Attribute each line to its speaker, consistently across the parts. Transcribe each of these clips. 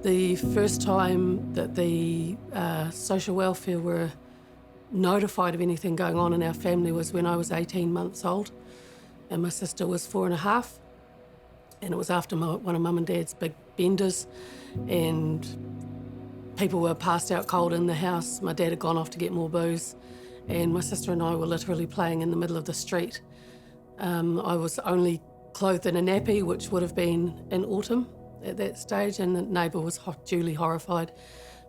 Speaker 1: The first time that the social welfare were notified of anything going on in our family was when I was 18 months old and my sister was 4.5. And it was after one of Mum and Dad's big benders, and people were passed out cold in the house. My dad had gone off to get more booze, and my sister and I were literally playing in the middle of the street. I was only clothed in a nappy, which would have been in autumn at that stage, and the neighbour was duly horrified,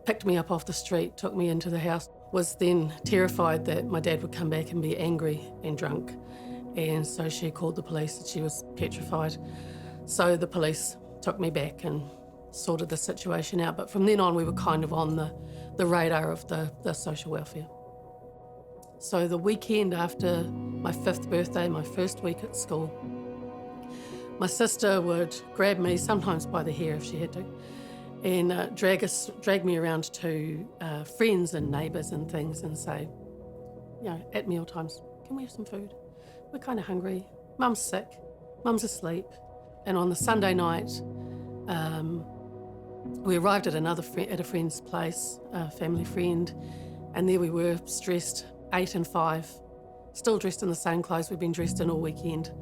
Speaker 1: picked me up off the street, took me into the house, was then terrified that my dad would come back and be angry and drunk. And so she called the police and she was petrified. So the police took me back and sorted the situation out. But from then on, we were kind of on the radar of the social welfare. So the weekend after my 5th birthday, my first week at school, my sister would grab me, sometimes by the hair if she had to, and drag me around to friends and neighbours and things and say, at meal times, can we have some food? We're kind of hungry. Mum's sick. Mum's asleep. And on the Sunday night, we arrived at at a friend's place, a family friend, and there we were, stressed, 8 and 5, still dressed in the same clothes we'd been dressed in all weekend,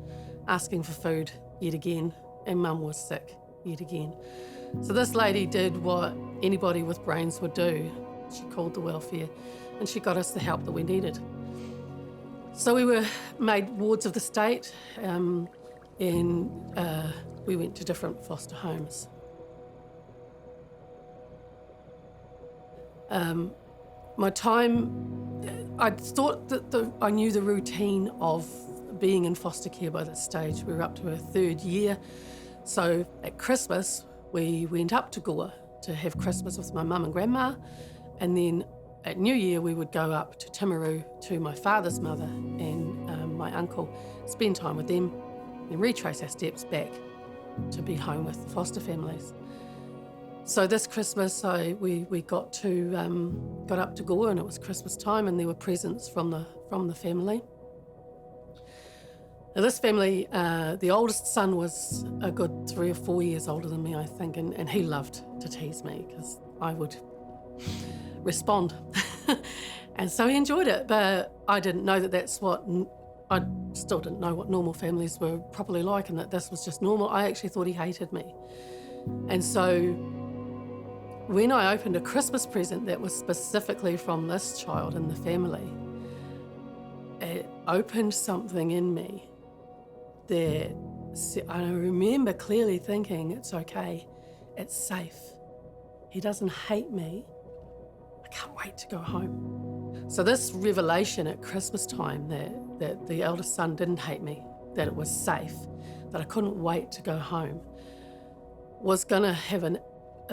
Speaker 1: asking for food yet again, and Mum was sick yet again. So this lady did what anybody with brains would do. She called the welfare, and she got us the help that we needed. So we were made wards of the state, and we went to different foster homes. My time, I thought that I knew the routine of being in foster care by this stage. We were up to our 3rd year. So at Christmas, we went up to Goa to have Christmas with my mum and grandma. And then at New Year, we would go up to Timaru to my father's mother and my uncle, spend time with them, and retrace our steps back to be home with the foster families. So this Christmas, we got up to Goa, and it was Christmas time, and there were presents from the family. Now this family, the oldest son was a good 3 or 4 years older than me, I think, and he loved to tease me because I would respond. And so he enjoyed it, but I didn't know I still didn't know what normal families were properly like and that this was just normal. I actually thought he hated me. And so when I opened a Christmas present that was specifically from this child in the family, it opened something in me that I remember clearly thinking, it's okay, it's safe. He doesn't hate me. I can't wait to go home. So this revelation at Christmas time that the eldest son didn't hate me, that it was safe, that I couldn't wait to go home, was going to have a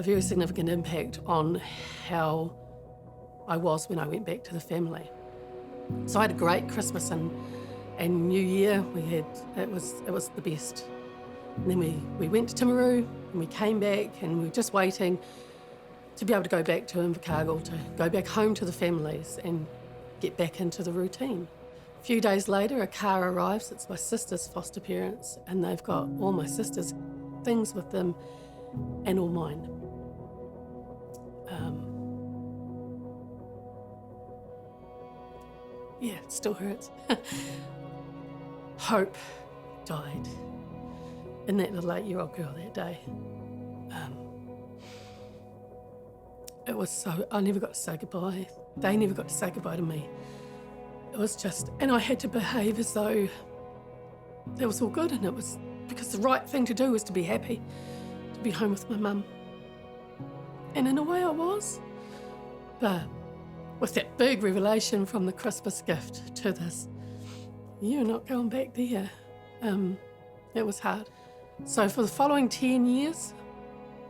Speaker 1: very significant impact on how I was when I went back to the family. So I had a great Christmas and New Year. It was the best. And then we went to Timaru and we came back and we were just waiting to be able to go back to Invercargill, to go back home to the families and get back into the routine. A few days later, a car arrives. It's my sister's foster parents, and they've got all my sister's things with them and all mine. It still hurts. Hope died in that little 8-year-old girl that day. It was so, I never got to say goodbye. They never got to say goodbye to me. It was just, and I had to behave as though it was all good, and it was because the right thing to do was to be happy, to be home with my mum. And in a way I was, but with that big revelation from the Christmas gift to this, you're not going back there. It was hard. So for the following 10 years,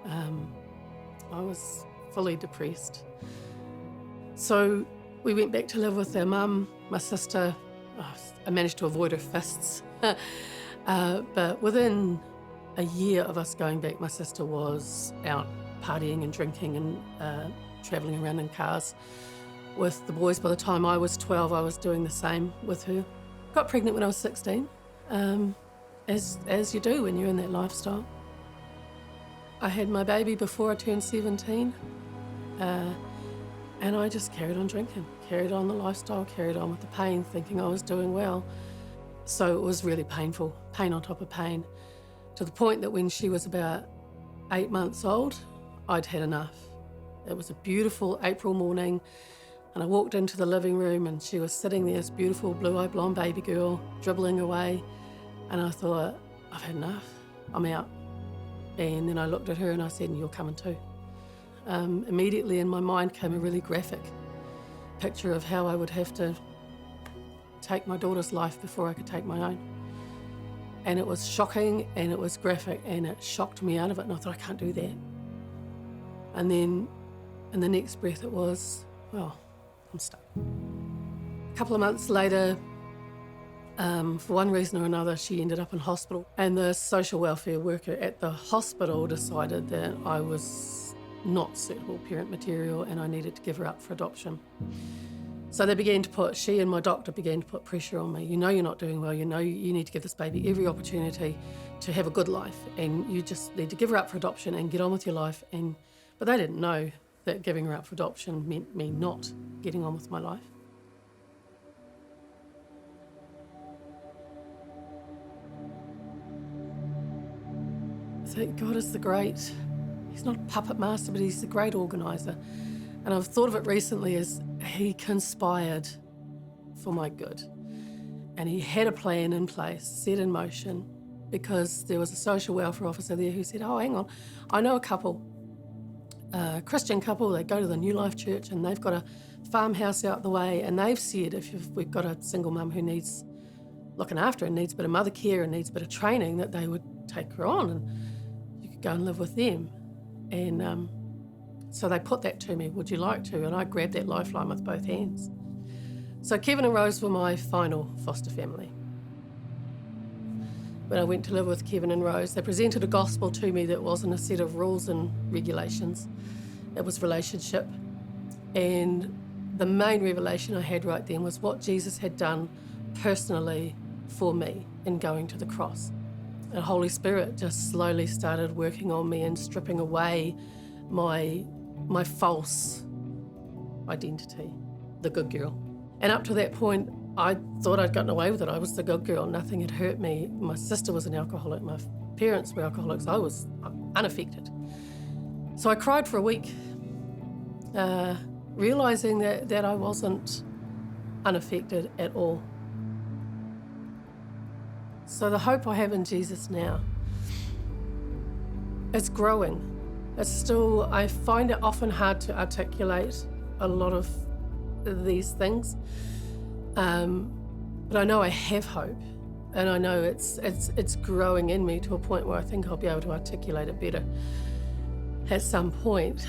Speaker 1: I was fully depressed. So we went back to live with our mum, my sister. I managed to avoid her fists. But within a year of us going back, my sister was out partying and drinking and travelling around in cars with the boys. By the time I was 12, I was doing the same with her. Got pregnant when I was 16, as you do when you're in that lifestyle. I had my baby before I turned 17, and I just carried on drinking, carried on the lifestyle, carried on with the pain, thinking I was doing well. So it was really painful, pain on top of pain, to the point that when she was about 8 months old, I'd had enough. It was a beautiful April morning, and I walked into the living room and she was sitting there, this beautiful blue-eyed blonde baby girl, dribbling away, and I thought, I've had enough, I'm out. And then I looked at her and I said, you're coming too. Immediately in my mind came a really graphic picture of how I would have to take my daughter's life before I could take my own. And it was shocking and it was graphic and it shocked me out of it, and I thought, I can't do that. And then in the next breath it was, well, I'm stuck. A couple of months later, for one reason or another, she ended up in hospital, and the social welfare worker at the hospital decided that I was not suitable parent material and I needed to give her up for adoption. So she and my doctor began to put pressure on me. You know you're not doing well, you know you need to give this baby every opportunity to have a good life, and you just need to give her up for adoption and get on with your life. But they didn't know that giving her up for adoption meant me not getting on with my life. So God is the great, he's not a puppet master, but he's the great organiser. And I've thought of it recently as he conspired for my good. And he had a plan in place, set in motion, because there was a social welfare officer there who said, oh, hang on, I know a couple, a Christian couple, they go to the New Life Church and they've got a farmhouse out the way, and they've said if we've got a single mum who needs looking after and needs a bit of mother care and needs a bit of training, that they would take her on and you could go and live with them. And so they put that to me, would you like to? And I grabbed that lifeline with both hands. So Kevin and Rose were my final foster family. When I went to live with Kevin and Rose, they presented a gospel to me that wasn't a set of rules and regulations. It was relationship. And the main revelation I had right then was what Jesus had done personally for me in going to the cross. The Holy Spirit just slowly started working on me and stripping away my false identity, the good girl. And up to that point, I thought I'd gotten away with it. I was the good girl. Nothing had hurt me. My sister was an alcoholic. My parents were alcoholics. I was unaffected. So I cried for a week, realising that I wasn't unaffected at all. So the hope I have in Jesus now, it's growing. It's still, I find it often hard to articulate a lot of these things. But I know I have hope, and I know it's growing in me to a point where I think I'll be able to articulate it better at some point.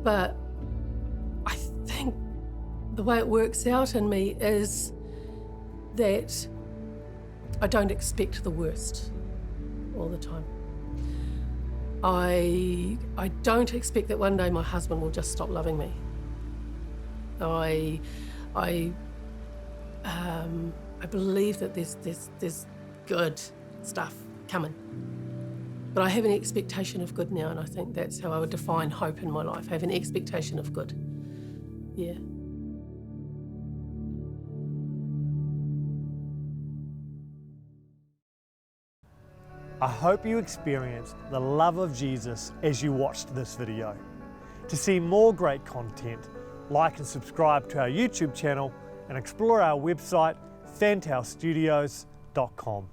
Speaker 1: But I think the way it works out in me is that I don't expect the worst all the time. I don't expect that one day my husband will just stop loving me. I believe that there's good stuff coming. But I have an expectation of good now, and I think that's how I would define hope in my life. I have an expectation of good. Yeah.
Speaker 2: I hope you experienced the love of Jesus as you watched this video. To see more great content, like and subscribe to our YouTube channel and explore our website, fantailstudios.com.